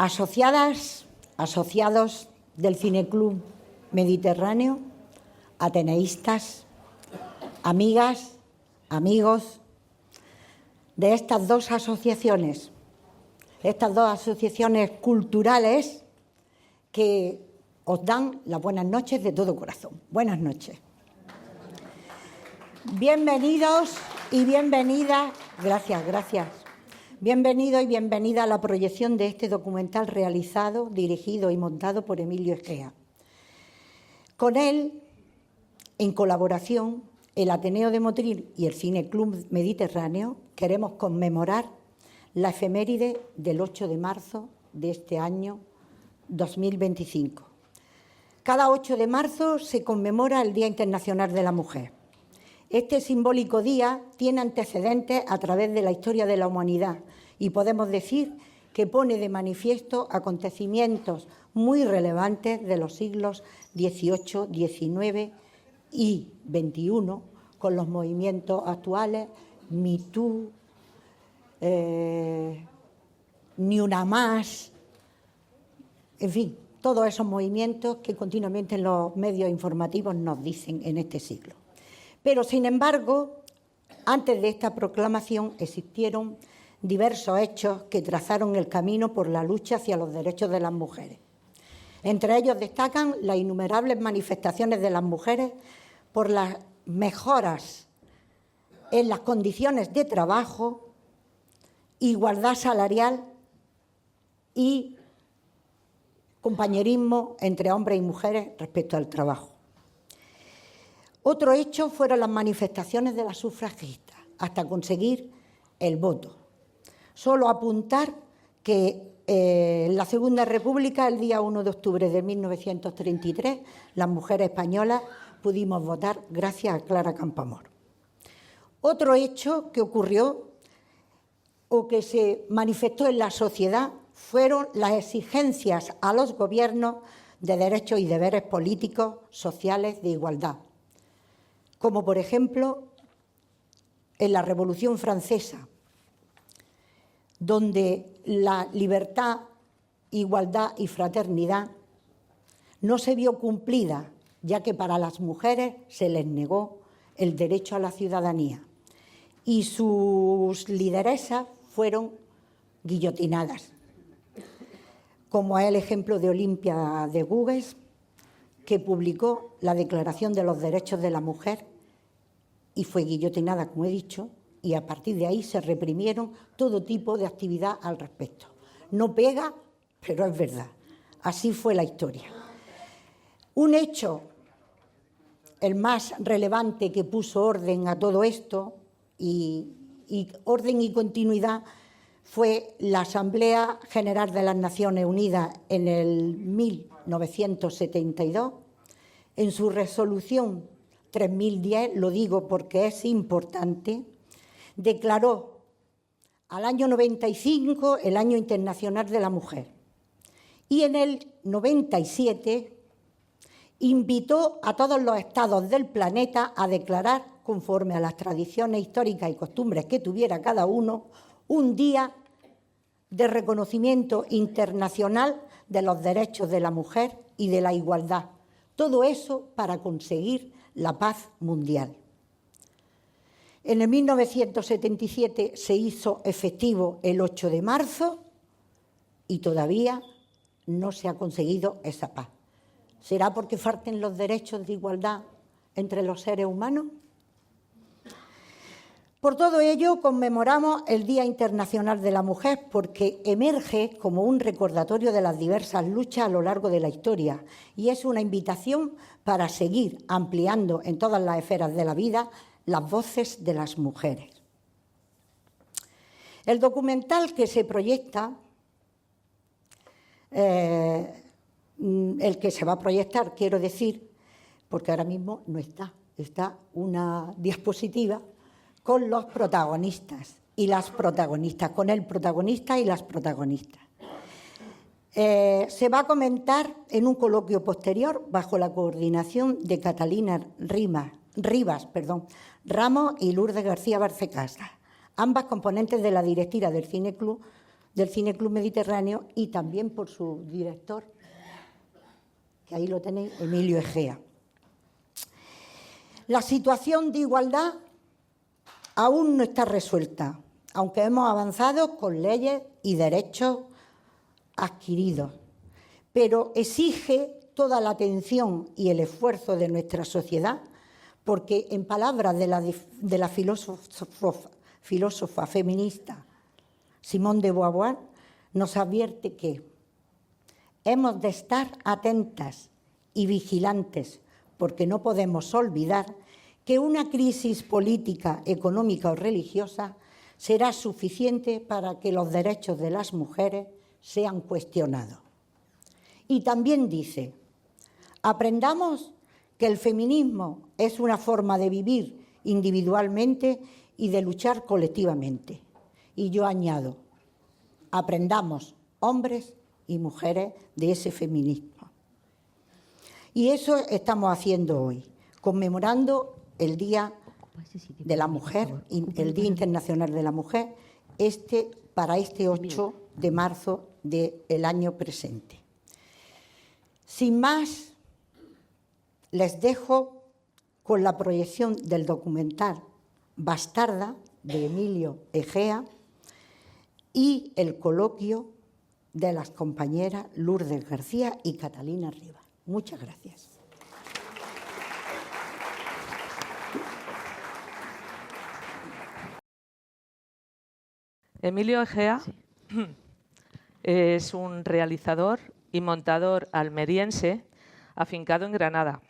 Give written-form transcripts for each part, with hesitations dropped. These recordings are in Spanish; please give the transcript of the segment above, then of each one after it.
Asociadas, asociados del Cineclub Mediterráneo, ateneístas, amigas, amigos de estas dos asociaciones culturales que os dan las buenas noches de todo corazón. Buenas noches. Bienvenidos y bienvenidas, gracias. Bienvenido y bienvenida a la proyección de este documental realizado, dirigido y montado por Emilio Egea. Con él, en colaboración, el Ateneo de Motril y el Cineclub Mediterráneo queremos conmemorar la efeméride del 8 de marzo de este año 2025. Cada 8 de marzo se conmemora el Día Internacional de la Mujer. Este simbólico día tiene antecedentes a través de la historia de la humanidad y podemos decir que pone de manifiesto acontecimientos muy relevantes de los siglos XVIII, XIX y XXI, con los movimientos actuales, Me Too, Ni Una Más, en fin, todos esos movimientos que continuamente en los medios informativos nos dicen en este siglo. Pero, sin embargo, antes de esta proclamación existieron diversos hechos que trazaron el camino por la lucha hacia los derechos de las mujeres. Entre ellos destacan las innumerables manifestaciones de las mujeres por las mejoras en las condiciones de trabajo, igualdad salarial y compañerismo entre hombres y mujeres respecto al trabajo. Otro hecho fueron las manifestaciones de las sufragistas hasta conseguir el voto. Solo apuntar que en la Segunda República, el día 1 de octubre de 1933, las mujeres españolas pudimos votar gracias a Clara Campoamor. Otro hecho que ocurrió o que se manifestó en la sociedad fueron las exigencias a los gobiernos de derechos y deberes políticos, sociales, de igualdad, como por ejemplo en la Revolución Francesa, donde la libertad, igualdad y fraternidad no se vio cumplida, ya que para las mujeres se les negó el derecho a la ciudadanía y sus lideresas fueron guillotinadas, como es el ejemplo de Olimpia de Gouges, que publicó la Declaración de los Derechos de la Mujer y fue guillotinada, como he dicho, y a partir de ahí se reprimieron todo tipo de actividad al respecto. No pega, pero es verdad. Así fue la historia. Un hecho, el más relevante, que puso orden a todo esto, y orden y continuidad, fue la Asamblea General de las Naciones Unidas en el 1972, en su resolución 3010, lo digo porque es importante, declaró al año 95 el Año Internacional de la Mujer y en el 97 invitó a todos los estados del planeta a declarar, conforme a las tradiciones históricas y costumbres que tuviera cada uno, un día de reconocimiento internacional de los derechos de la mujer y de la igualdad. Todo eso para conseguir la paz mundial. En el 1977 se hizo efectivo el 8 de marzo y todavía no se ha conseguido esa paz. ¿Será porque falten los derechos de igualdad entre los seres humanos? Por todo ello, conmemoramos el Día Internacional de la Mujer porque emerge como un recordatorio de las diversas luchas a lo largo de la historia y es una invitación para seguir ampliando en todas las esferas de la vida las voces de las mujeres. El documental que se proyecta, el que se va a proyectar, quiero decir, porque ahora mismo no está una diapositiva con los protagonistas y las protagonistas, con el protagonista y las protagonistas. Se va a comentar en un coloquio posterior bajo la coordinación de Catalina Rivas Ramos y Lourdes García Barcecasa, ambas componentes de la directiva del Cineclub del Cine Club Mediterráneo, y también por su director, que ahí lo tenéis, Emilio Egea. La situación de igualdad aún no está resuelta, aunque hemos avanzado con leyes y derechos adquiridos, pero exige toda la atención y el esfuerzo de nuestra sociedad, porque en palabras de la filósofa feminista Simone de Beauvoir, nos advierte que hemos de estar atentas y vigilantes, porque no podemos olvidar que una crisis política, económica o religiosa será suficiente para que los derechos de las mujeres sean cuestionados. Y también dice, aprendamos que el feminismo es una forma de vivir individualmente y de luchar colectivamente. Y yo añado, aprendamos, hombres y mujeres, de ese feminismo. Y eso estamos haciendo hoy, conmemorando el Día de la Mujer, el Día Internacional de la Mujer, para este 8 de marzo del año presente. Sin más, les dejo con la proyección del documental Bastarda, de Emilio Egea, y el coloquio de las compañeras Lourdes García y Catalina Rivas. Muchas gracias. Emilio Egea es un realizador y montador almeriense afincado en Granada.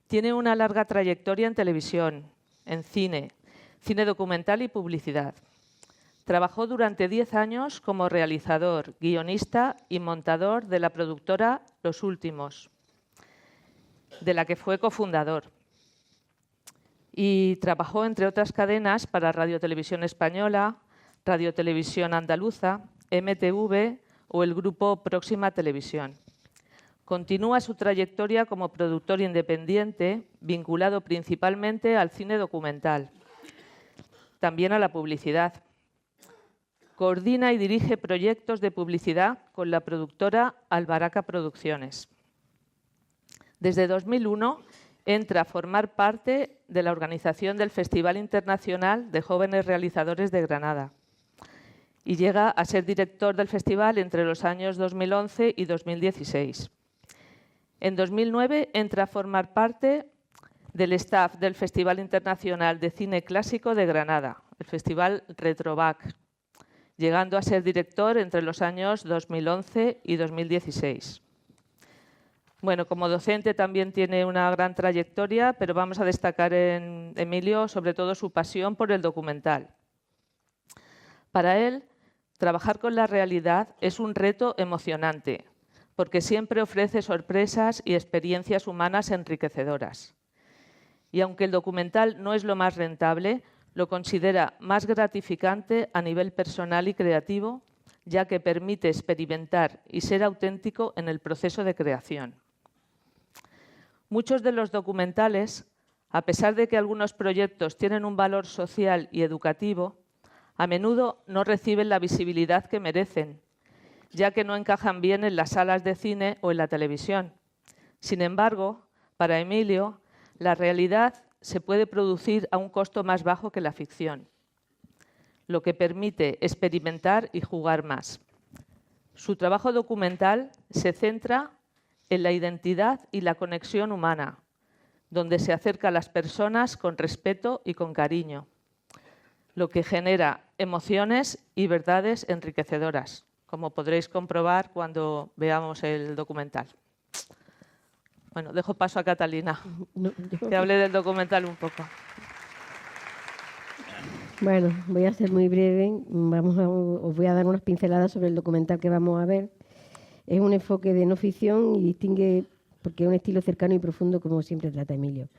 Tiene una larga trayectoria en televisión, en cine documental y publicidad. Trabajó durante 10 años como realizador, guionista y montador de la productora Los Últimos, de la que fue cofundador. Y trabajó, entre otras cadenas, para Radio Televisión Española, Radio Televisión Andaluza, MTV o el grupo Próxima Televisión. Continúa su trayectoria como productor independiente, vinculado principalmente al cine documental, también a la publicidad. Coordina y dirige proyectos de publicidad con la productora Albaraca Producciones. Desde 2001 entra a formar parte de la organización del Festival Internacional de Jóvenes Realizadores de Granada y llega a ser director del festival entre los años 2011 y 2016. En 2009 entra a formar parte del staff del Festival Internacional de Cine Clásico de Granada, el Festival Retrovac, llegando a ser director entre los años 2011 y 2016. Bueno, como docente también tiene una gran trayectoria, pero vamos a destacar en Emilio sobre todo su pasión por el documental. Para él, trabajar con la realidad es un reto emocionante, porque siempre ofrece sorpresas y experiencias humanas enriquecedoras. Y aunque el documental no es lo más rentable, lo considera más gratificante a nivel personal y creativo, ya que permite experimentar y ser auténtico en el proceso de creación. Muchos de los documentales, a pesar de que algunos proyectos tienen un valor social y educativo, a menudo no reciben la visibilidad que merecen, ya que no encajan bien en las salas de cine o en la televisión. Sin embargo, para Emilio, la realidad se puede producir a un costo más bajo que la ficción, lo que permite experimentar y jugar más. Su trabajo documental se centra en la identidad y la conexión humana, donde se acerca a las personas con respeto y con cariño, lo que genera emociones y verdades enriquecedoras, como podréis comprobar cuando veamos el documental. Bueno, dejo paso a Catalina, que hable del documental un poco. Bueno, voy a ser muy breve. Os voy a dar unas pinceladas sobre el documental que vamos a ver. Es un enfoque de no ficción y distingue, porque es un estilo cercano y profundo, como siempre trata Emilio.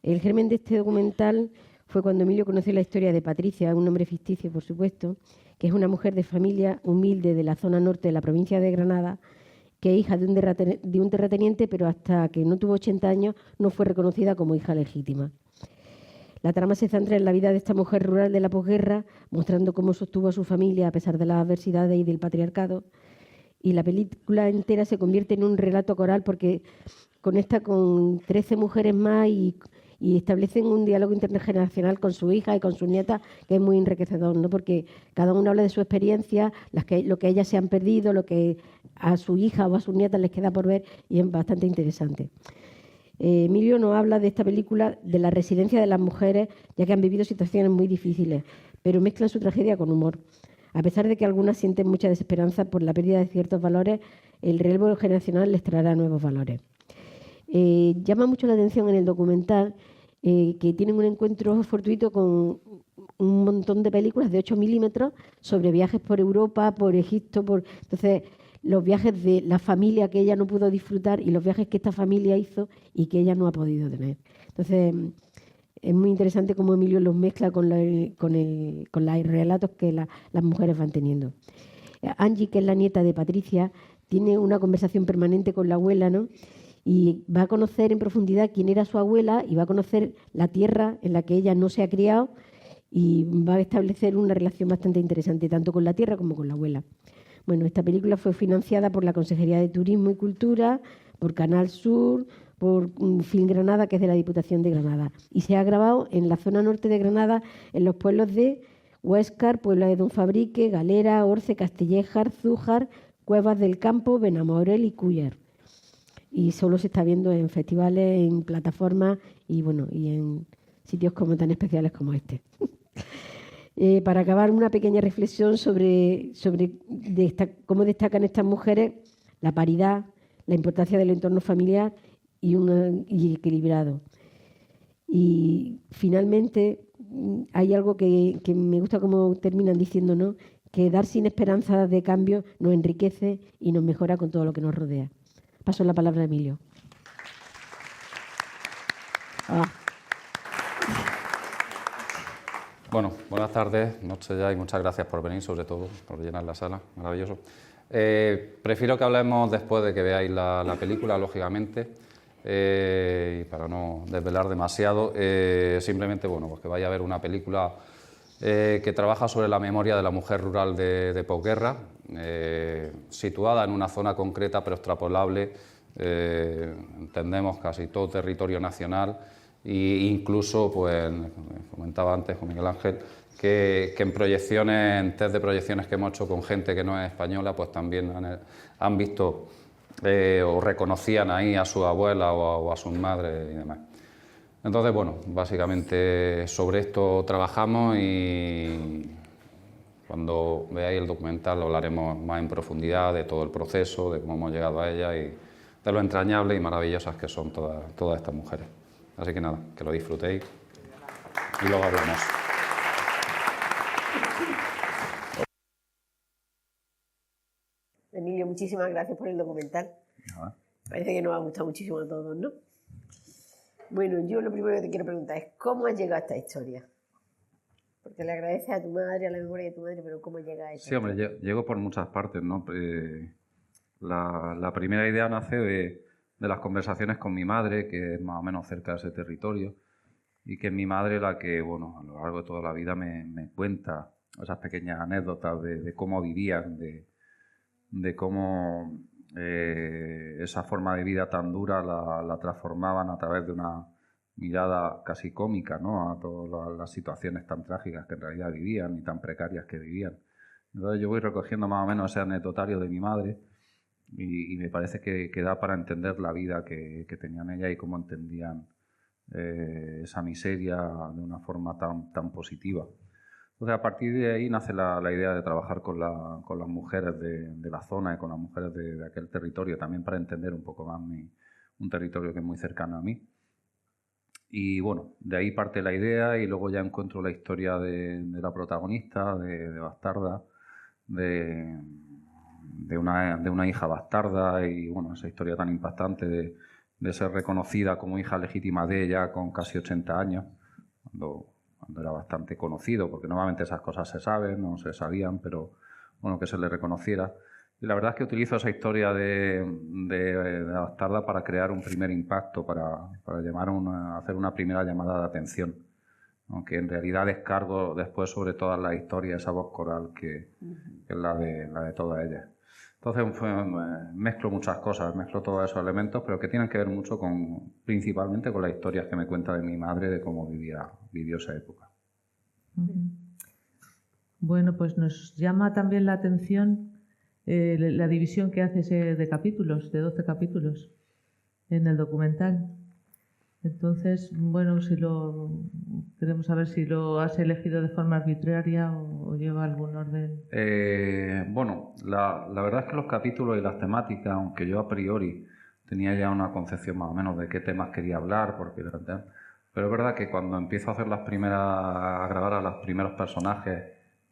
El germen de este documental fue cuando Emilio conoció la historia de Patricia, un nombre ficticio, por supuesto, que es una mujer de familia humilde de la zona norte de la provincia de Granada, que es hija de un terrateniente, pero hasta que no tuvo 80 años no fue reconocida como hija legítima. La trama se centra en la vida de esta mujer rural de la posguerra, mostrando cómo sostuvo a su familia a pesar de las adversidades y del patriarcado. Y la película entera se convierte en un relato coral porque conecta con 13 mujeres más y establecen un diálogo intergeneracional con su hija y con sus nietas que es muy enriquecedor, ¿no? Porque cada uno habla de su experiencia, lo que ellas se han perdido, lo que a su hija o a sus nietas les queda por ver y es bastante interesante. Emilio nos habla de esta película de la resiliencia de las mujeres, ya que han vivido situaciones muy difíciles, pero mezclan su tragedia con humor. A pesar de que algunas sienten mucha desesperanza por la pérdida de ciertos valores, el relevo generacional les traerá nuevos valores. Llama mucho la atención en el documental que tienen un encuentro fortuito con un montón de películas de 8 milímetros sobre viajes por Europa, por Egipto, entonces los viajes de la familia que ella no pudo disfrutar y los viajes que esta familia hizo y que ella no ha podido tener. Entonces es muy interesante cómo Emilio los mezcla con los relatos que las mujeres van teniendo. Angie, que es la nieta de Patricia, tiene una conversación permanente con la abuela, ¿no? Y va a conocer en profundidad quién era su abuela y va a conocer la tierra en la que ella no se ha criado y va a establecer una relación bastante interesante tanto con la tierra como con la abuela. Bueno, esta película fue financiada por la Consejería de Turismo y Cultura, por Canal Sur, por Film Granada, que es de la Diputación de Granada. Y se ha grabado en la zona norte de Granada, en los pueblos de Huéscar, Puebla de Don Fabrique, Galera, Orce, Castillejar, Zújar, Cuevas del Campo, Benamorel y Cúller. Y solo se está viendo en festivales, en plataformas y en sitios como tan especiales como este. Para acabar, una pequeña reflexión sobre cómo destacan estas mujeres la paridad, la importancia del entorno familiar y equilibrado. Y finalmente hay algo que me gusta cómo terminan diciendo, ¿no? Que dar sin esperanza de cambio nos enriquece y nos mejora con todo lo que nos rodea. Paso la palabra a Emilio. Bueno, buenas tardes, noche ya, y muchas gracias por venir, sobre todo, por llenar la sala, maravilloso. Prefiero que hablemos después de que veáis la película, lógicamente, y para no desvelar demasiado, simplemente, pues que vaya a ver una película que trabaja sobre la memoria de la mujer rural de posguerra, situada en una zona concreta pero extrapolable, entendemos casi todo territorio nacional e incluso, pues comentaba antes con Miguel Ángel, que en proyecciones, en test de proyecciones que hemos hecho con gente que no es española, pues también han visto o reconocían ahí a su abuela o a sus madres y demás. Entonces, bueno, básicamente sobre esto trabajamos y cuando veáis el documental hablaremos más en profundidad de todo el proceso, de cómo hemos llegado a ella y de lo entrañables y maravillosas que son todas estas mujeres. Así que nada, que lo disfrutéis y luego hablamos. Emilio, muchísimas gracias por el documental. Parece que nos ha gustado muchísimo a todos, ¿no? Bueno, yo lo primero que te quiero preguntar es ¿cómo has llegado a esta historia? Porque le agradeces a tu madre, a la memoria de tu madre, pero ¿cómo llegas a esta historia? Sí, hombre, llego por muchas partes, ¿no? La primera idea nace de las conversaciones con mi madre, que es más o menos cerca de ese territorio, y que es mi madre la que, bueno, a lo largo de toda la vida me cuenta esas pequeñas anécdotas de cómo vivían, de cómo esa forma de vida tan dura la transformaban a través de una mirada casi cómica, ¿no? A todas las situaciones tan trágicas que en realidad vivían y tan precarias que vivían. Entonces yo voy recogiendo más o menos ese anecdotario de mi madre y me parece que da para entender la vida que tenían ella y cómo entendían esa miseria de una forma tan positiva. Entonces, a partir de ahí nace la idea de trabajar con las mujeres de la zona y con las mujeres de aquel territorio, también para entender un poco más un territorio que es muy cercano a mí. Y bueno, de ahí parte la idea y luego ya encuentro la historia de la protagonista, de Bastarda, de una hija bastarda y bueno, esa historia tan impactante de ser reconocida como hija legítima de ella con casi 80 años, cuando era bastante conocido, porque normalmente esas cosas se saben, no se sabían, pero bueno, que se le reconociera. Y la verdad es que utilizo esa historia de Bastarda para crear un primer impacto, para hacer una primera llamada de atención. aunque en realidad descargo después sobre todas las historias esa voz coral que es la de todas ellas. Entonces mezclo muchas cosas, mezclo todos esos elementos, pero que tienen que ver mucho principalmente con las historias que me cuenta de mi madre, de cómo vivió esa época. Bueno, pues nos llama también la atención la división que haces de capítulos, de 12 capítulos en el documental. Entonces, bueno, queremos saber si lo has elegido de forma arbitraria o lleva algún orden. Bueno, la verdad es que los capítulos y las temáticas, aunque yo a priori tenía ya una concepción más o menos de qué temas quería hablar, pero es verdad que cuando empiezo a grabar a los primeros personajes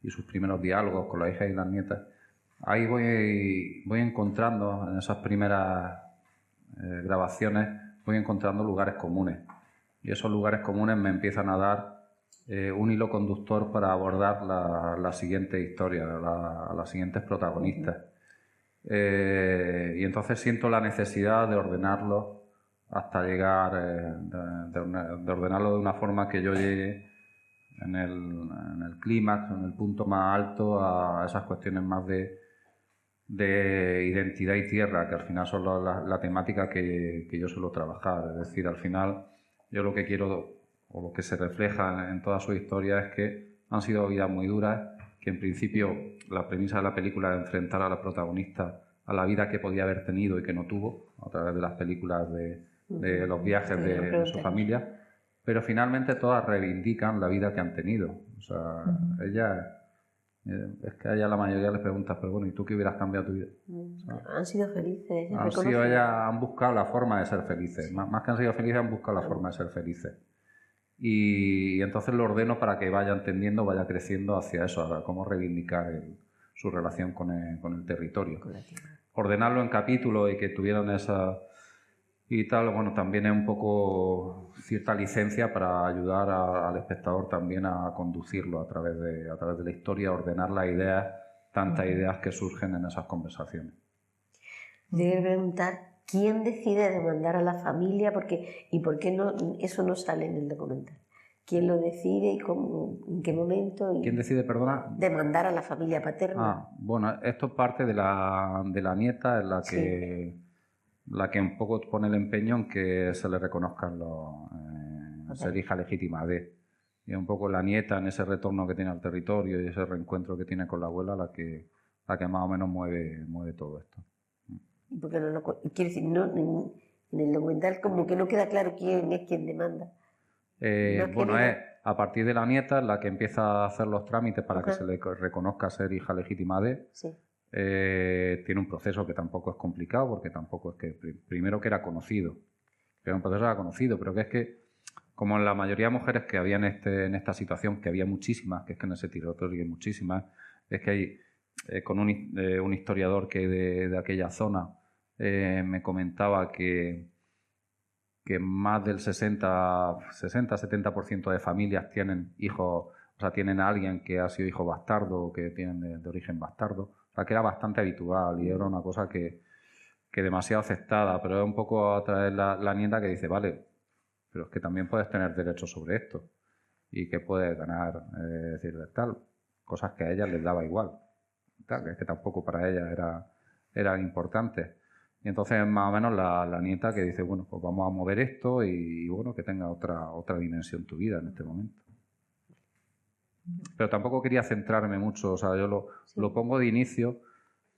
y sus primeros diálogos con las hijas y las nietas, ahí voy encontrando en esas primeras grabaciones, voy encontrando lugares comunes. Y esos lugares comunes me empiezan a dar un hilo conductor para abordar la siguiente historia, a las siguientes protagonistas. Y entonces siento la necesidad de ordenarlo hasta llegar, de ordenarlo de una forma que yo llegue en el clímax, en el punto más alto, a esas cuestiones más de identidad y tierra, que al final son la temática que yo suelo trabajar. Es decir, al final yo lo que quiero, o lo que se refleja en toda su historia, es que han sido vidas muy duras, que en principio la premisa de la película es enfrentar a la protagonista a la vida que podía haber tenido y que no tuvo, a través de las películas de los viajes de su familia, pero finalmente todas reivindican la vida que han tenido. O sea, es que a ella la mayoría les pregunta, pero bueno, ¿y tú qué hubieras cambiado tu vida? Han sido felices. Han buscado la forma de ser felices. Más que han sido felices, han buscado la forma de ser felices. Y entonces lo ordeno para que vaya entendiendo, vaya creciendo hacia eso, a cómo reivindicar su relación con el territorio. Ordenarlo en capítulos y que tuvieran esa... Y tal, bueno, también es un poco cierta licencia para ayudar al espectador también a conducirlo a través de la historia, a ordenar las ideas, tantas ideas que surgen en esas conversaciones. Yo quiero preguntar, ¿quién decide demandar a la familia? ¿Y por qué eso no sale en el documental? ¿Quién lo decide y cómo, en qué momento? ¿Quién decide, perdona? Demandar a la familia paterna. Bueno, esto parte de la nieta, en la que un poco pone el empeño en que se le reconozcan ser hija legítima de. Y es un poco la nieta en ese retorno que tiene al territorio y ese reencuentro que tiene con la abuela la que más o menos mueve todo esto. Porque quiero decir, en el documental como que no queda claro quién es quien demanda. Es a partir de la nieta la que empieza a hacer los trámites para que se le reconozca ser hija legítima de. Sí. Tiene un proceso que tampoco es complicado, porque tampoco es que primero que era conocido, pero un proceso era conocido, pero que es que como en la mayoría de mujeres que había en esta situación, que había muchísimas, que es que en ese territorio hay muchísimas, es que hay con un historiador que de aquella zona me comentaba que más del 60-70% de familias tienen hijos, o sea, tienen a alguien que ha sido hijo bastardo o que tienen de origen bastardo. O sea, que era bastante habitual y era una cosa que demasiado aceptada, pero es un poco a través de la nieta que dice, vale, pero es que también puedes tener derechos sobre esto y que puedes ganar, es decir, tal, cosas que a ella les daba igual, tal, es que tampoco para ella eran importantes. Y entonces más o menos la nieta que dice, bueno, pues vamos a mover esto y bueno, que tenga otra dimensión tu vida en este momento. Pero tampoco quería centrarme mucho, o sea, yo lo pongo de inicio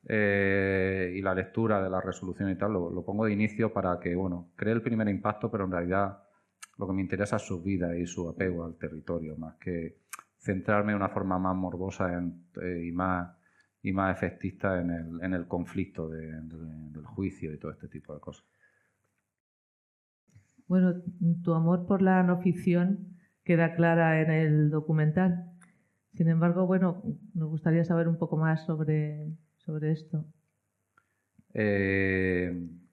y la lectura de la resolución y tal, lo pongo de inicio para que, bueno, cree el primer impacto, pero en realidad lo que me interesa es su vida y su apego al territorio, más que centrarme de una forma más morbosa y más efectista en el conflicto del juicio y todo este tipo de cosas. Bueno, tu amor por la no ficción queda clara en el documental. Sin embargo, bueno, nos gustaría saber un poco más sobre esto.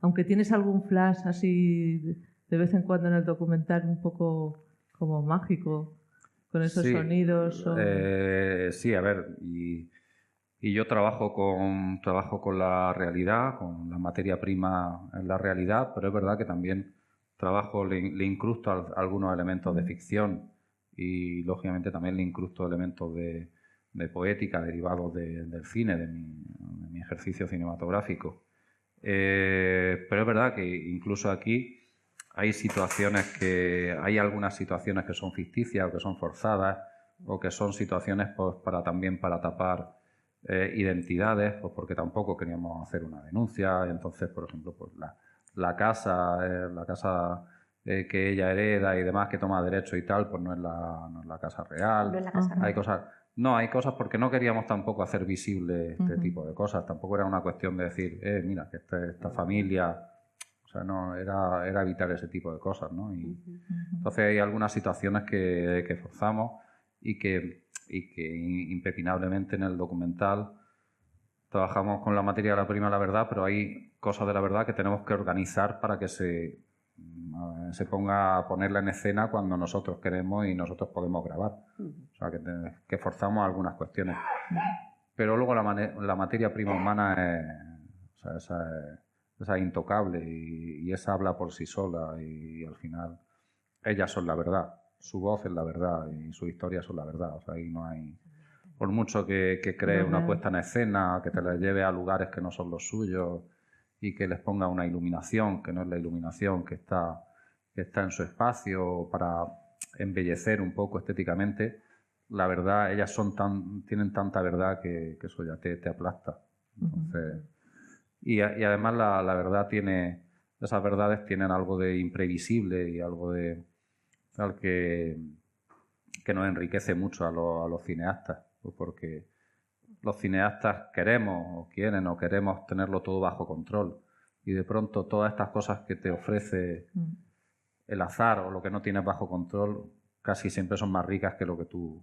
Aunque tienes algún flash así de vez en cuando en el documental un poco como mágico, con esos sonidos. Sí, a ver, y yo trabajo con la realidad, con la materia prima en la realidad, pero es verdad que también le incrusto algunos elementos de ficción y lógicamente también le incrusto elementos de poética derivados del cine, de mi ejercicio cinematográfico. Pero es verdad que incluso aquí hay algunas situaciones que son ficticias o que son forzadas o que son situaciones pues, para tapar identidades, pues porque tampoco queríamos hacer una denuncia. Y entonces, por ejemplo, pues la casa que ella hereda y demás, que toma derecho y tal, pues no es la casa real. No es la casa real. Hay cosas porque no queríamos tampoco hacer visible este tipo de cosas. Tampoco era una cuestión de decir, mira, que esta familia... O sea, no, era evitar ese tipo de cosas, ¿no? Y entonces hay algunas situaciones que forzamos y que impepinablemente en el documental trabajamos con la materia prima de la verdad, pero hay cosas de la verdad que tenemos que organizar para que se ponga a ponerla en escena cuando nosotros queremos y nosotros podemos grabar. O sea, que forzamos algunas cuestiones. Pero luego la materia prima humana esa es intocable y esa habla por sí sola y al final ellas son la verdad, su voz es la verdad y su historia son la verdad. O sea, ahí no hay... Por mucho que cree una puesta en escena, que te les lleve a lugares que no son los suyos y que les ponga una iluminación, que no es la iluminación que está en su espacio para embellecer un poco estéticamente, la verdad, ellas tienen tanta verdad que eso ya te aplasta. Entonces, y además la verdad esas verdades tienen algo de imprevisible y algo de tal que nos enriquece mucho a los cineastas, pues porque los cineastas queremos tenerlo todo bajo control y de pronto todas estas cosas que te ofrece el azar o lo que no tienes bajo control casi siempre son más ricas que lo que tú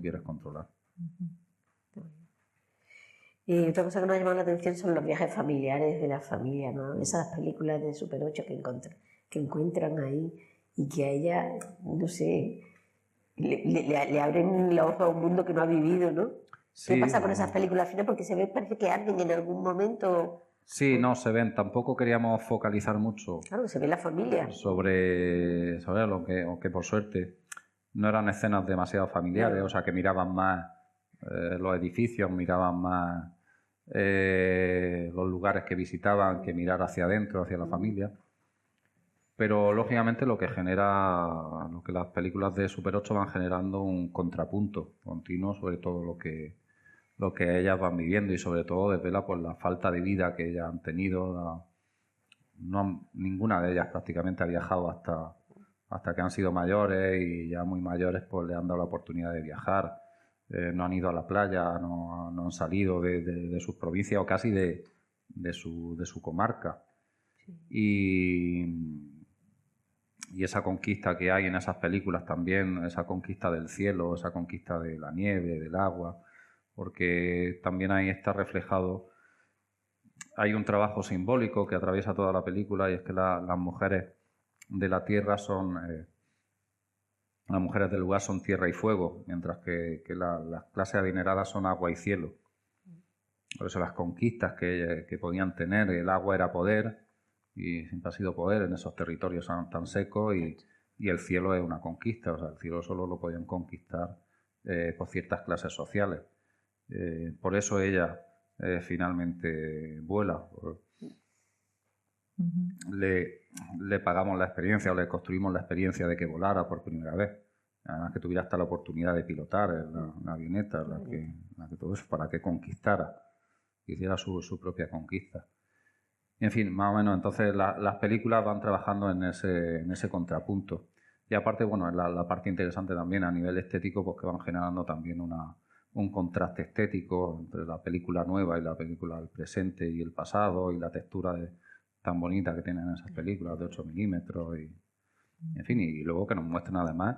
quieres controlar. Y otra cosa que nos ha llamado la atención son los viajes familiares de la familia, ¿no? Esas películas de Super 8 que encuentran ahí y que a ella, no sé, le abren los ojos a un mundo que no ha vivido, ¿no? Sí, ¿qué pasa con esas películas al final? Porque se ve, parece que alguien en algún momento... Sí, no, se ven. Tampoco queríamos focalizar mucho. Claro, se ve la familia. Sobre lo que por suerte no eran escenas demasiado familiares, o sea, que miraban más los edificios, miraban más los lugares que visitaban, que mirar hacia adentro, hacia la familia. Pero lógicamente lo que las películas de Super 8 van generando un contrapunto continuo sobre todo lo que ellas van viviendo y sobre todo desvela pues la falta de vida que ellas han tenido. Ninguna de ellas prácticamente ha viajado hasta que han sido mayores y ya muy mayores pues le han dado la oportunidad de viajar. No han ido a la playa, no han salido de sus provincias o casi de su comarca. Sí. Y esa conquista que hay en esas películas también, esa conquista del cielo, esa conquista de la nieve, del agua, porque también ahí está reflejado, hay un trabajo simbólico que atraviesa toda la película y es que las mujeres de la tierra las mujeres del lugar son tierra y fuego, mientras que las clases adineradas son agua y cielo. Por eso las conquistas que podían tener, el agua era poder y siempre ha sido poder en esos territorios tan secos y el cielo es una conquista, o sea, el cielo solo lo podían conquistar por ciertas clases sociales. Por eso ella finalmente vuela. Le pagamos la experiencia o le construimos la experiencia de que volara por primera vez. Además que tuviera hasta la oportunidad de pilotar la avioneta, la que todo eso, para que conquistara, que hiciera su propia conquista. En fin, más o menos, entonces las películas van trabajando en ese contrapunto. Y aparte, bueno, la parte interesante también a nivel estético, pues que van generando también un contraste estético entre la película nueva y la película del presente y el pasado y la textura tan bonita que tienen esas películas de 8 milímetros y en fin, y luego que nos muestran además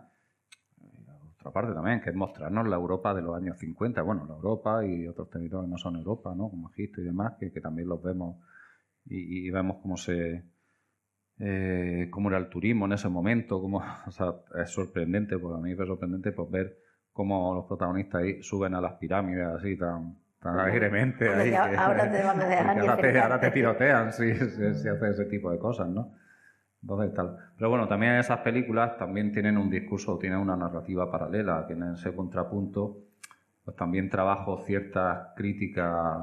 otra parte también, que es mostrarnos la Europa de los años 50, bueno, la Europa y otros territorios que no son Europa, ¿no? Como Egipto y demás, que también los vemos y vemos cómo era el turismo en ese momento, o sea, es sorprendente, pues a mí es sorprendente pues ver cómo los protagonistas ahí suben a las pirámides así tan alegremente. Ahora te van a dejar ahora te tirotean si haces ese tipo de cosas, ¿no? Entonces, tal. Pero bueno, también esas películas también tienen un discurso, tienen una narrativa paralela, que en ese contrapunto pues también trabajo ciertas críticas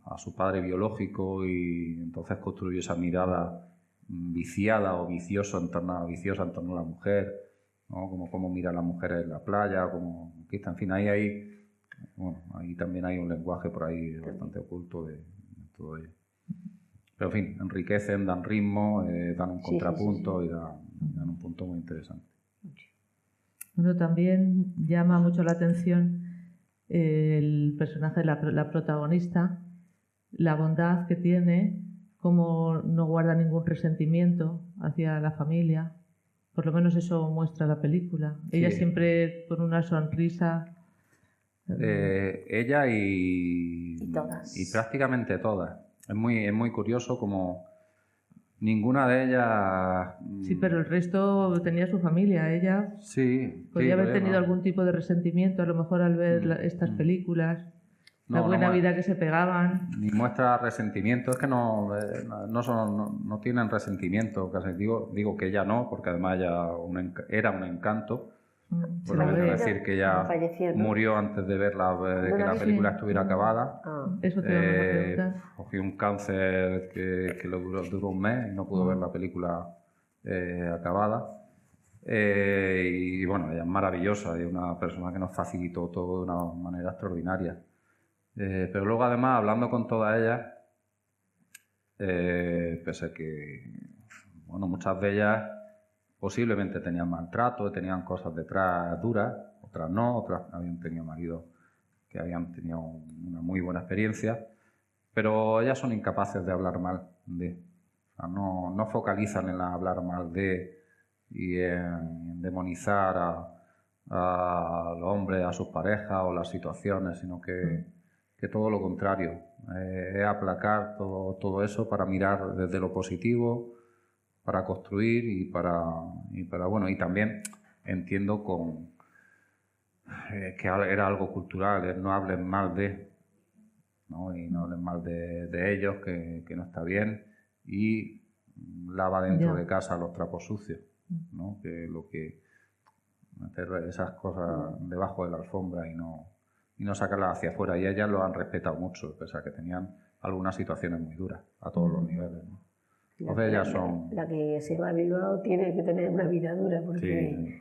a su padre biológico y entonces construye esa mirada viciada o viciosa en torno a la mujer, ¿no? Como cómo mira a las mujeres en la playa, como en fin, ahí también hay un lenguaje por ahí bastante oculto de todo ello. Pero en fin, enriquecen, dan ritmo, dan un contrapunto y dan un punto muy interesante. Bueno, también llama mucho la atención el personaje, la protagonista, la bondad que tiene, cómo no guarda ningún resentimiento hacia la familia. Por lo menos eso muestra la película. Ella siempre con una sonrisa. Ella y prácticamente todas. Es muy curioso como ninguna de ellas... Sí, pero el resto tenía su familia. Ella podría haber tenido algún tipo de resentimiento, a lo mejor al ver estas películas, la buena vida que se pegaban. Ni muestra resentimiento, es que no tienen resentimiento. Casi digo que ella no, porque además ella era un encanto. Bueno, quiero decir que ella murió antes de ver que la película estuviera acabada. Eso te vamos a preguntar. Cogió un cáncer que duró un mes y no pudo ver la película acabada. Y bueno, ella es maravillosa y es una persona que nos facilitó todo de una manera extraordinaria. Pero luego además, hablando con todas ellas, pese a que muchas de ellas posiblemente tenían maltrato, tenían cosas detrás duras, otras no, otras habían tenido maridos que habían tenido una muy buena experiencia, pero ellas son incapaces de hablar mal de. O sea, no focalizan en hablar mal de y en demonizar a los hombres, a sus parejas o las situaciones, sino que todo lo contrario, es aplacar todo eso para mirar desde lo positivo, para construir y también entiendo que era algo cultural, no hablen mal de, ¿no? Y no hablen mal de ellos, que no está bien, y lava dentro de casa los trapos sucios, ¿no? Que meter esas cosas debajo de la alfombra y no sacarlas hacia afuera, y ellas lo han respetado mucho, pese a que tenían algunas situaciones muy duras a todos los niveles, ¿no? Entonces ellas son... La que se va a Bilbao tiene que tener una vida dura porque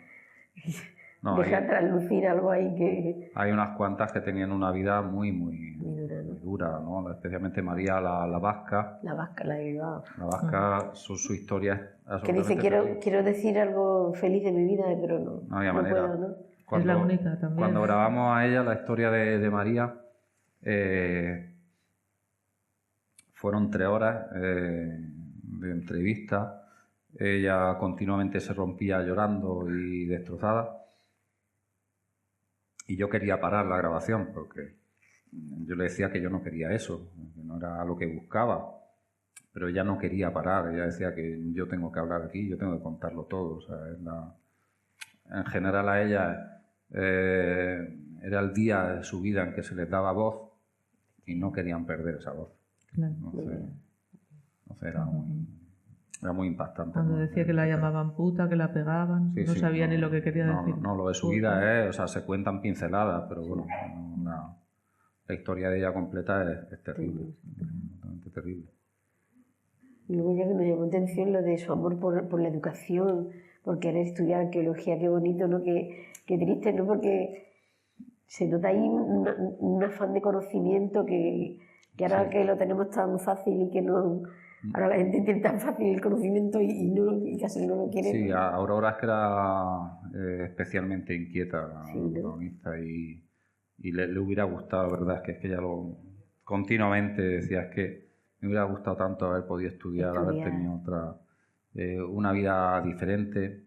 deja traslucir algo ahí que... Hay unas cuantas que tenían una vida muy dura, ¿no? Especialmente María la vasca. La vasca, la de Bilbao. La vasca, su historia es que dice, quiero decir algo feliz de mi vida, pero no había manera. Puedo, ¿no? Es la única también. Cuando grabamos a ella la historia de María, fueron 3 horas de entrevista. Ella continuamente se rompía llorando y destrozada. Y yo quería parar la grabación porque yo le decía que yo no quería eso, que no era lo que buscaba. Pero ella no quería parar. Ella decía que yo tengo que hablar aquí, yo tengo que contarlo todo. O sea, en general a ella era el día de su vida en que se les daba voz y no querían perder esa voz. Claro. Entonces era muy impactante. Cuando decía que la llamaban puta, que la pegaban, no sabía ni lo que quería decir. No, lo de su vida se cuentan pinceladas, pero bueno, la historia de ella completa es terrible, totalmente terrible. Y luego ya que me llamó atención lo de su amor por la educación, por querer estudiar arqueología, qué bonito, ¿no? Qué triste, ¿no? Porque se nota ahí un afán de conocimiento que ahora que lo tenemos tan fácil y que no... Ahora la gente tiene tan fácil el conocimiento y casi no lo quiere. Sí, Aurora es que era especialmente inquieta, la protagonista, y le hubiera gustado, la verdad, es que ella continuamente decía, es que me hubiera gustado tanto haber podido estudiar. Haber tenido una vida diferente.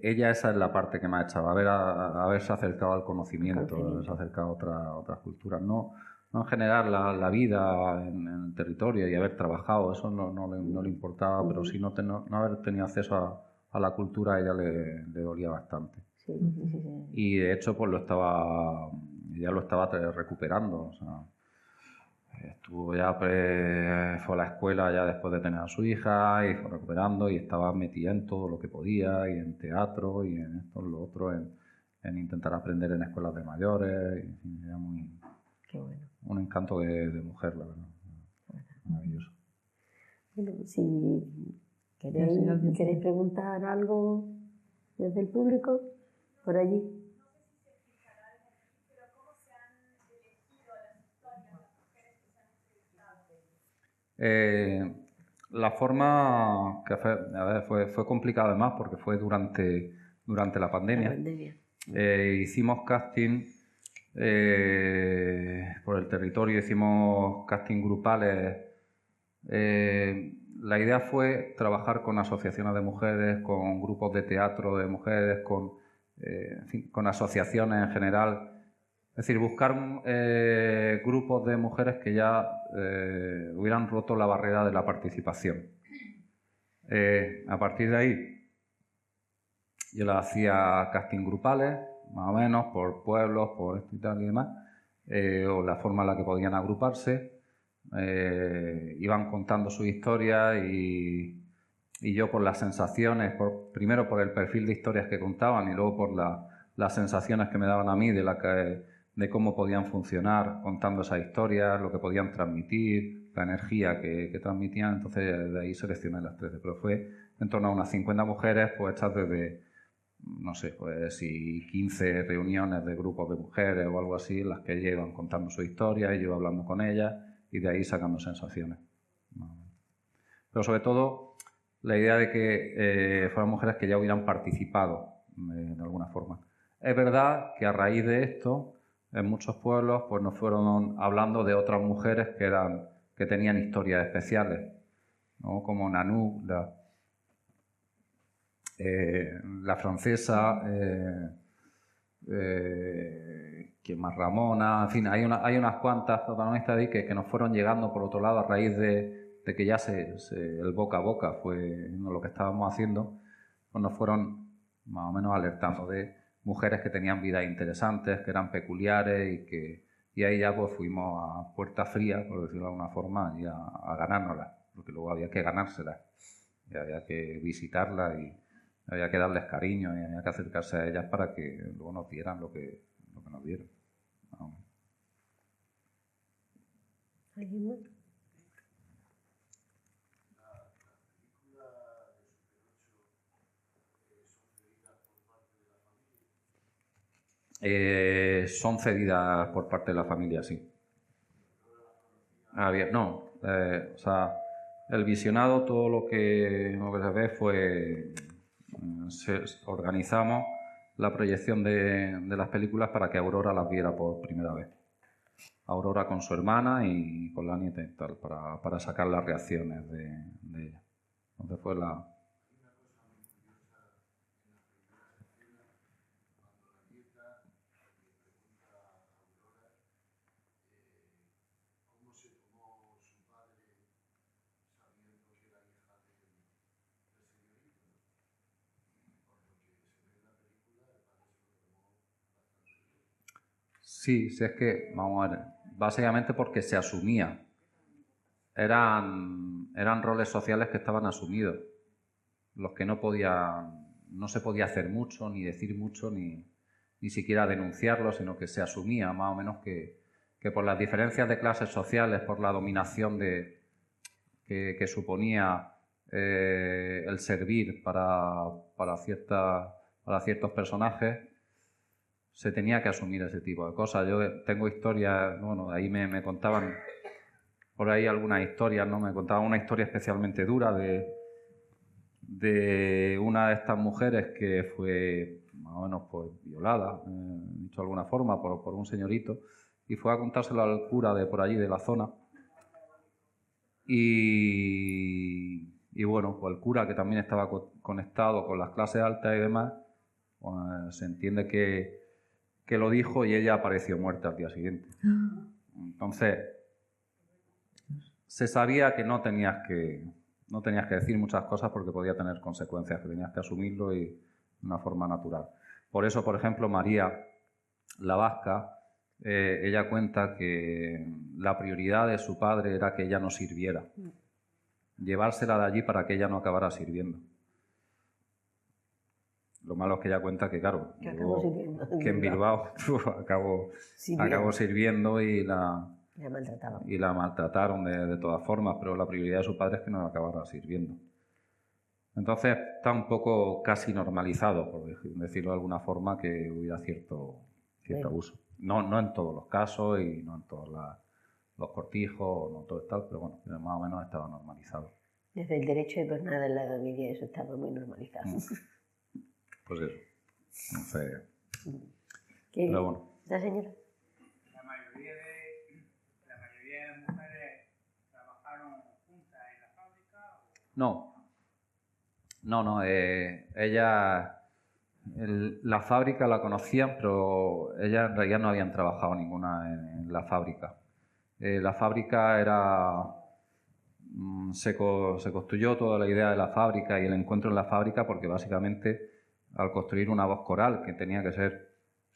Ella, esa es la parte que me ha echado, haberse acercado al conocimiento, haberse acercado a otras culturas. No en general la vida en el territorio y haber trabajado, eso no le importaba, pero sí no haber tenido acceso a la cultura a ella le dolía bastante. Sí. Y de hecho pues ella lo estaba recuperando. O sea, estuvo ya, fue a la escuela ya después de tener a su hija y fue recuperando y estaba metida en todo lo que podía, y en teatro y en esto, en lo otro, en intentar aprender en escuelas de mayores. Y, en fin, era Qué bueno. un encanto de mujer, la verdad. Maravilloso. Bueno, si queréis preguntar algo desde el público, por allí. La forma que fue complicada además porque fue durante la pandemia. Hicimos casting por el territorio, hicimos casting grupales. La idea fue trabajar con asociaciones de mujeres, con grupos de teatro de mujeres, en fin, con asociaciones en general. Es decir, buscar grupos de mujeres que ya hubieran roto la barrera de la participación. A partir de ahí, yo le hacía casting grupales, más o menos, por pueblos, por esto y tal y demás, o la forma en la que podían agruparse. Iban contando su historia y yo por las sensaciones, primero por el perfil de historias que contaban y luego por las sensaciones que me daban a mí de cómo podían funcionar contando esas historias, lo que podían transmitir, la energía que transmitían. Entonces de ahí seleccioné las 13, pero fue en torno a unas 50 mujeres, pues hechas desde, no sé, pues si 15 reuniones de grupos de mujeres o algo así, en las que ellas iban contando su historia y yo iba hablando con ellas y de ahí sacando sensaciones. Pero sobre todo la idea de que fueran mujeres que ya hubieran participado de alguna forma. Es verdad que a raíz de esto, en muchos pueblos pues nos fueron hablando de otras mujeres que tenían historias especiales, ¿no? Como Nanú, la francesa, ¿quién más? Ramona, en fin, hay unas cuantas protagonistas ahí que nos fueron llegando por otro lado a raíz de que ya el boca a boca fue lo que estábamos haciendo, pues nos fueron más o menos alertando de mujeres que tenían vidas interesantes, que eran peculiares y ahí ya pues fuimos a puerta fría, por decirlo de alguna forma, y a ganárnoslas, porque luego había que ganárselas, y había que visitarlas y había que darles cariño y había que acercarse a ellas para que luego nos dieran lo que nos dieron. ¿Alguien más? Son cedidas por parte de la familia, sí. No, o sea, el visionado, todo lo que se ve fue... organizamos la proyección de las películas para que Aurora las viera por primera vez. Aurora con su hermana y con la nieta y tal, para sacar las reacciones de ella. Entonces fue la... Sí, es que, vamos a ver, básicamente porque se asumía. Eran roles sociales que estaban asumidos, los que no se podía hacer mucho, ni decir mucho, ni siquiera denunciarlo, sino que se asumía más o menos que por las diferencias de clases sociales, por la dominación que suponía el servir para ciertos personajes, se tenía que asumir ese tipo de cosas. Yo tengo historias, bueno, ahí me contaban por ahí algunas historias, ¿no? Me contaban una historia especialmente dura de una de estas mujeres que fue más o menos pues violada, dicho de alguna forma, por un señorito, y fue a contárselo al cura de por allí, de la zona. Y bueno, pues el cura, que también estaba conectado con las clases altas y demás, pues se entiende que lo dijo y ella apareció muerta al día siguiente. Entonces, se sabía que no tenías que decir muchas cosas porque podía tener consecuencias, que tenías que asumirlo y de una forma natural. Por eso, por ejemplo, María la Vasca, ella cuenta que la prioridad de su padre era que ella no sirviera. Llevársela de allí para que ella no acabara sirviendo. Lo malo es que ella cuenta que, claro, que en Bilbao acabó sirviendo y la maltrataron de todas formas, pero la prioridad de su padre es que no la acabara sirviendo. Entonces está un poco casi normalizado, por decirlo de alguna forma, que hubiera cierto abuso. No en todos los casos y no en todos los cortijos, no todo tal, pero bueno, más o menos estaba normalizado. Desde el derecho de pernada en la familia eso estaba muy normalizado. Pues eso. Entonces, pero bueno. ¿La señora? La mayoría de mujeres trabajaron juntas en la fábrica. No. Ella... la fábrica la conocían, pero ellas en realidad no habían trabajado ninguna en la fábrica. La fábrica era... Se construyó toda la idea de la fábrica y el encuentro en la fábrica porque básicamente al construir una voz coral, que tenía que ser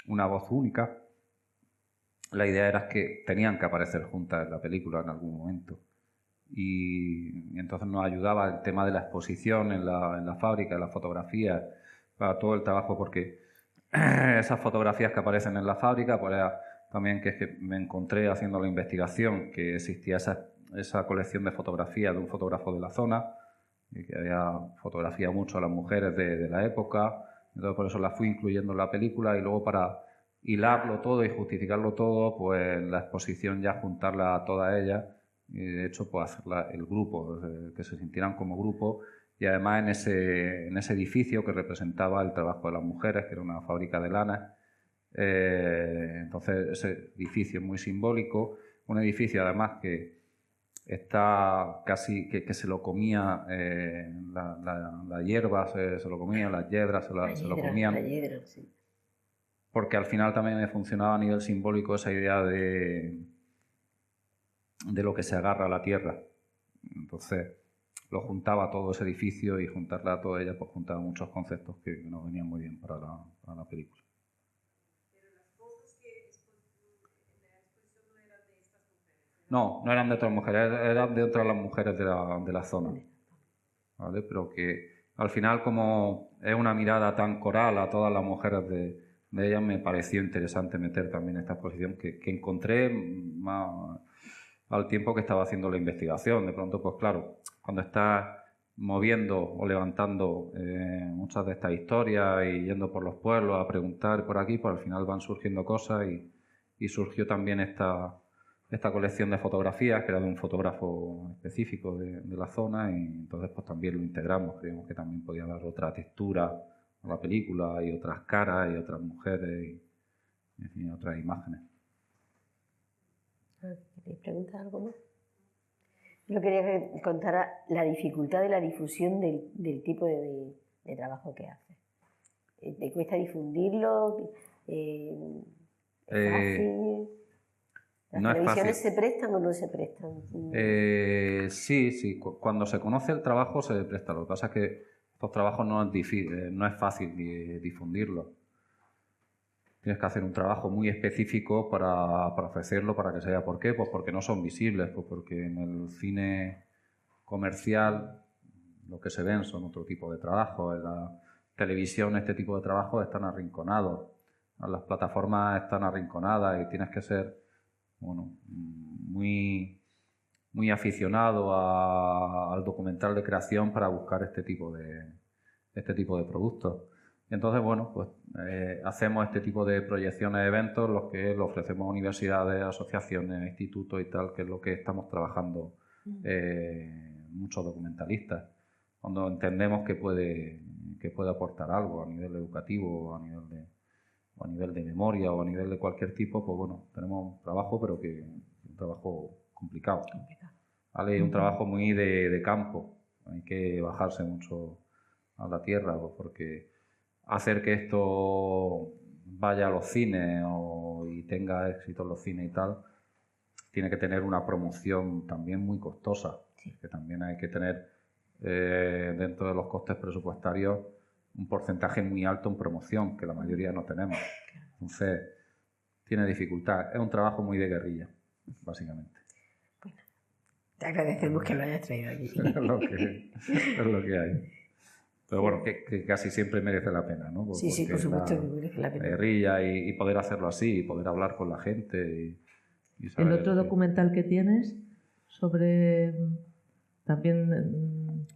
una voz única, la idea era que tenían que aparecer juntas en la película en algún momento. Y entonces nos ayudaba el tema de la exposición en la fábrica, la fotografía, para todo el trabajo, porque esas fotografías que aparecen en la fábrica, pues era también que es que me encontré haciendo la investigación que existía esa colección de fotografías de un fotógrafo de la zona, y que había fotografiado mucho a las mujeres de la época, entonces por eso las fui incluyendo en la película y luego para hilarlo todo y justificarlo todo, pues la exposición ya juntarla a todas ellas y de hecho pues hacer el grupo, que se sintieran como grupo. Y además en ese edificio que representaba el trabajo de las mujeres, que era una fábrica de lana, entonces ese edificio es muy simbólico, un edificio además que está casi que se lo comía la hierba, se lo comía, las yedras se lo comían. La hiedra, sí. Porque al final también me funcionaba a nivel simbólico esa idea de lo que se agarra a la tierra. Entonces lo juntaba todo ese edificio y juntarla a toda ella, pues juntaba muchos conceptos que nos venían muy bien para la película. Pero las fotos que en la exposición no eran de estas mujeres. No eran de otras mujeres, eran de otras las mujeres de la zona. ¿Vale? Pero que al final, como es una mirada tan coral a todas las mujeres de ellas, me pareció interesante meter también esta exposición que encontré más al tiempo que estaba haciendo la investigación. De pronto, pues claro, cuando estás moviendo o levantando muchas de estas historias y yendo por los pueblos a preguntar por aquí, pues al final van surgiendo cosas y surgió también esta colección de fotografías que era de un fotógrafo específico de la zona y entonces pues también lo integramos. Creímos que también podía dar otra textura a la película y otras caras y otras mujeres y en fin, otras imágenes. ¿Queréis preguntar algo más? Yo quería que contara la dificultad de la difusión del tipo de trabajo que hace. ¿Te cuesta difundirlo? ¿Es fácil? ¿Las televisiones se prestan o no se prestan? Sí. Cuando se conoce el trabajo se presta. Lo que pasa es que estos trabajos no es fácil difundirlos. Tienes que hacer un trabajo muy específico para ofrecerlo, para que se vea. ¿Por qué? Pues porque no son visibles, pues porque en el cine comercial lo que se ven son otro tipo de trabajos. En la televisión este tipo de trabajos están arrinconados. Las plataformas están arrinconadas y tienes que ser muy aficionado al documental de creación para buscar este tipo de productos. Entonces, pues hacemos este tipo de proyecciones de eventos, los que lo ofrecemos a universidades, asociaciones, institutos y tal, que es lo que estamos trabajando muchos documentalistas. Cuando entendemos que puede aportar algo a nivel educativo, a nivel de memoria o a nivel de cualquier tipo, pues tenemos un trabajo, pero que es un trabajo complicado. ¿Vale? Es un trabajo muy de campo. Hay que bajarse mucho a la tierra, porque hacer que esto vaya a los cines y tenga éxito en los cines y tal, tiene que tener una promoción también muy costosa. Sí. Que también hay que tener dentro de los costes presupuestarios un porcentaje muy alto en promoción, que la mayoría no tenemos. Entonces, tiene dificultad. Es un trabajo muy de guerrilla, básicamente. Te agradecemos que lo hayas traído aquí. Es lo que hay. Pero bueno, que casi siempre merece la pena, ¿no? Sí, por supuesto que merece la pena. Guerrilla y poder hacerlo así, y poder hablar con la gente. Y saber, El otro documental que tienes sobre también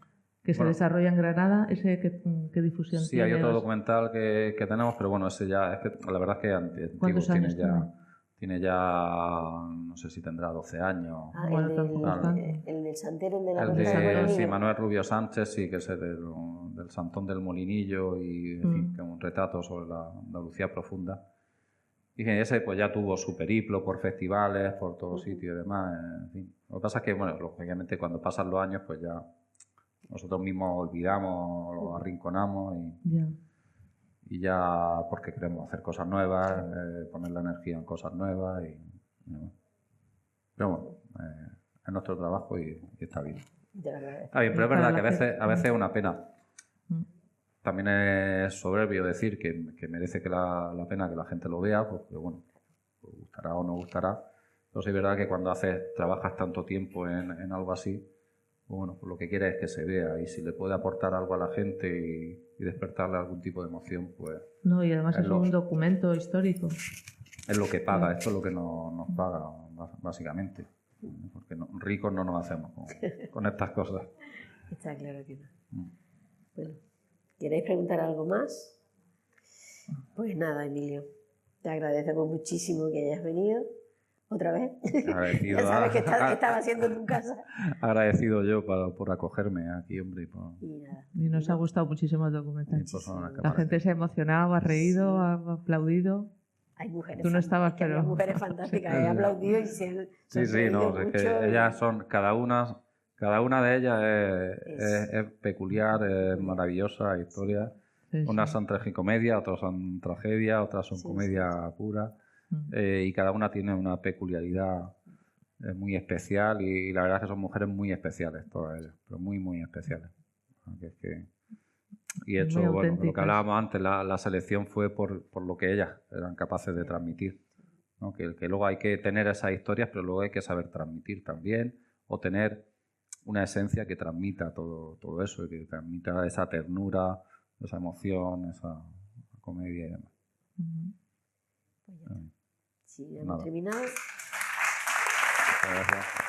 que se desarrolla en Granada, ¿ese qué difusión tiene? Sí, hay otro documental que tenemos, pero bueno, ese ya, es que la verdad es que es antiguo. ¿Cuántos años tiene ya, no sé si tendrá 12 años. El del Santero, el de la El Plaza del de Molinillo. Manuel Rubio Sánchez, sí, que es el del Santón del Molinillo y, en fin, que es un retrato sobre la Andalucía profunda. Y que ese pues ya tuvo su periplo por festivales, por todos sitios y demás, en fin. Lo que pasa es que, bueno, lógicamente cuando pasan los años, pues ya nosotros mismos olvidamos, lo arrinconamos y ya porque queremos hacer cosas nuevas, poner la energía en cosas nuevas pero bueno, es nuestro trabajo y está bien. Está bien, pero es verdad que a veces es una pena. También es soberbio decir que merece la pena que la gente lo vea, porque bueno, pues gustará o no gustará. Pero sí es verdad que cuando trabajas tanto tiempo en algo así, bueno, pues lo que quieres es que se vea, y si le puede aportar algo a la gente y despertarle algún tipo de emoción, pues... No, y además es un documento histórico. Es lo que paga, esto es lo que nos paga, básicamente. Porque ricos no nos hacemos con estas cosas. Está claro que no. Bueno, ¿queréis preguntar algo más? Pues nada, Emilio, te agradecemos muchísimo que hayas venido. ¿Otra vez? Agradecido. Ya sabes que estaba haciendo en tu casa. Agradecido yo por acogerme aquí, hombre. Y nos ha gustado muchísimo el documental. La gente se ha emocionado, ha reído, ha aplaudido. Hay mujeres. Tú no estabas, pero... Hay mujeres fantásticas, he aplaudido y se han no, es que ellas son, cada una de ellas es peculiar, es maravillosa historia. Unas son tragicomedia, otras son tragedia, otras son comedia pura. Y cada una tiene una peculiaridad muy especial, y la verdad es que son mujeres muy especiales todas ellas, pero muy, muy especiales. Y hecho, bueno, lo que hablábamos antes, la selección fue por lo que ellas eran capaces de transmitir, ¿no? Que luego hay que tener esas historias, pero luego hay que saber transmitir también, o tener una esencia que transmita todo eso, y que transmita esa ternura, esa emoción, esa comedia y demás. Sí, hemos terminado. Gracias.